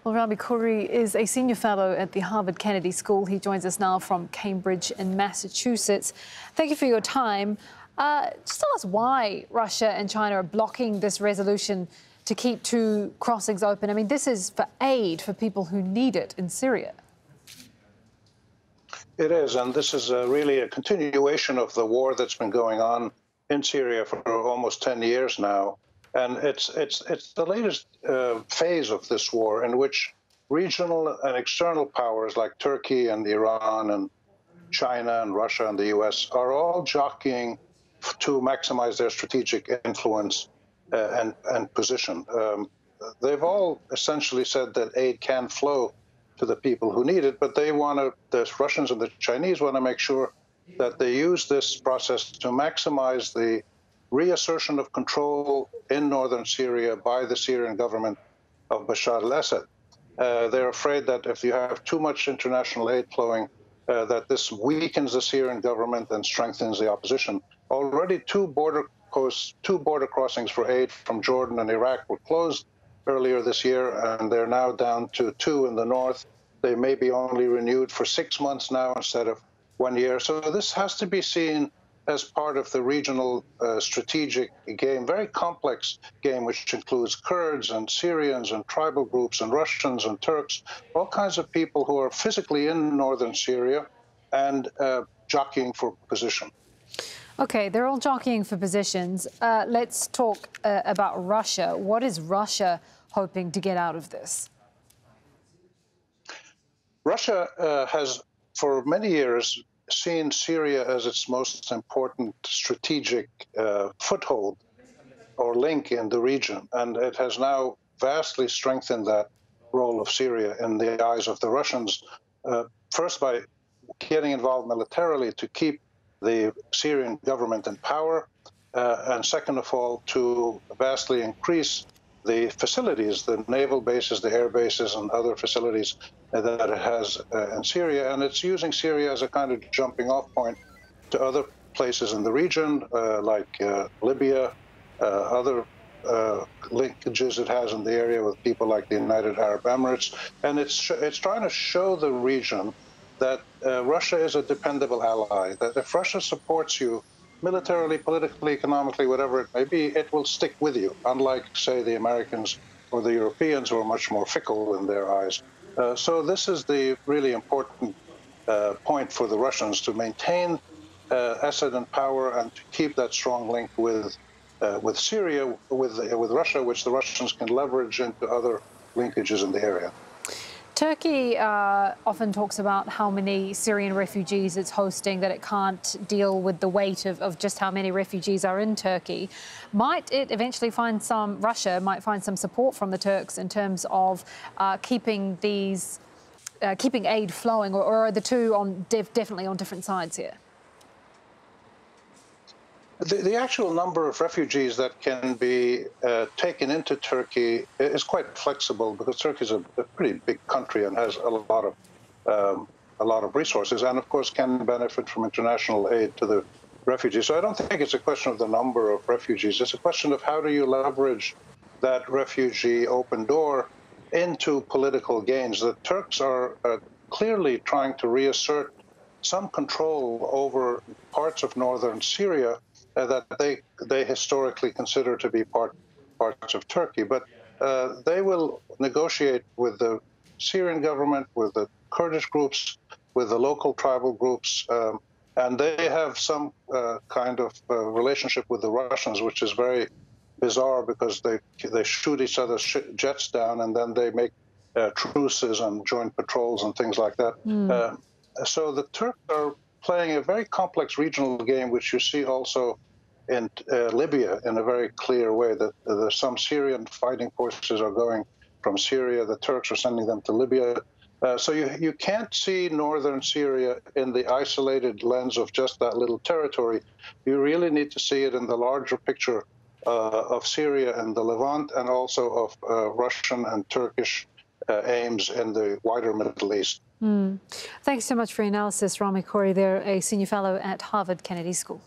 Well, RGKhouri is a senior fellow at the Harvard Kennedy School. He joins us now from Cambridge in Massachusetts. Thank you for your time. Just tell us why Russia and China are blocking this resolution to keep two crossings open. I mean, this is for aid for people who need it in Syria. It is, and this is really a continuation of the war that's been going on in Syria for almost 10 years now. And it's the latest phase of this war in which regional and external powers like Turkey and Iran and China and Russia and the US are all jockeying to maximize their strategic influence and position. They've all essentially said that aid can flow to the people who need it, but the Russians and the Chinese want to make sure that they use this process to maximize the reassertion of control in northern Syria by the Syrian government of Bashar al-Assad. They're afraid that if you have too much international aid flowing, that this weakens the Syrian government and strengthens the opposition. Already two border crossings for aid from Jordan and Iraq were closed earlier this year, and they're now down to two in the north. They may be only renewed for 6 months now instead of 1 year. So this has to be seen as part of the regional strategic game, very complex game, which includes Kurds and Syrians and tribal groups and Russians and Turks, all kinds of people who are physically in northern Syria and jockeying for position. OK, they're all jockeying for positions. Let's talk about Russia. What is Russia hoping to get out of this? Russia has, for many years, seen Syria as its most important strategic foothold or link in the region. And it has now vastly strengthened that role of Syria in the eyes of the Russians, first by getting involved militarily to keep the Syrian government in power, and second of all, to vastly increase the facilities, the naval bases, the air bases, and other facilities that it has in Syria. And it's using Syria as a kind of jumping off point to other places in the region, like Libya, other linkages it has in the area with people like the United Arab Emirates. And it's trying to show the region that Russia is a dependable ally, that if Russia supports you militarily, politically, economically, whatever it may be, it will stick with you, unlike, say, the Americans or the Europeans, who are much more fickle in their eyes. So this is the really important point for the Russians, to maintain Assad in power and to keep that strong link with Syria, with Russia, which the Russians can leverage into other linkages in the area. Turkey often talks about how many Syrian refugees it's hosting, that it can't deal with the weight of just how many refugees are in Turkey. Might it eventually find Russia might find some support from the Turks in terms of keeping aid flowing, or are the two definitely on different sides here? The actual number of refugees that can be taken into Turkey is quite flexible, because Turkey is a pretty big country and has a lot of resources, and of course can benefit from international aid to the refugees. So I don't think it's a question of the number of refugees. It's a question of how do you leverage that refugee open door into political gains. The Turks are clearly trying to reassert some control over parts of northern Syria that they historically consider to be parts of Turkey. But they will negotiate with the Syrian government, with the Kurdish groups, with the local tribal groups, and they have some kind of relationship with the Russians, which is very bizarre, because they shoot each other's jets down, and then they make truces and joint patrols and things like that. So the Turks are playing a very complex regional game, which you see also in Libya in a very clear way, that some Syrian fighting forces are going from Syria. The Turks are sending them to Libya. So you can't see northern Syria in the isolated lens of just that little territory. You really need to see it in the larger picture of Syria and the Levant, and also of Russian and Turkish aims in the wider Middle East. Thanks so much for your analysis, RGKhouri. They're a senior fellow at Harvard Kennedy School.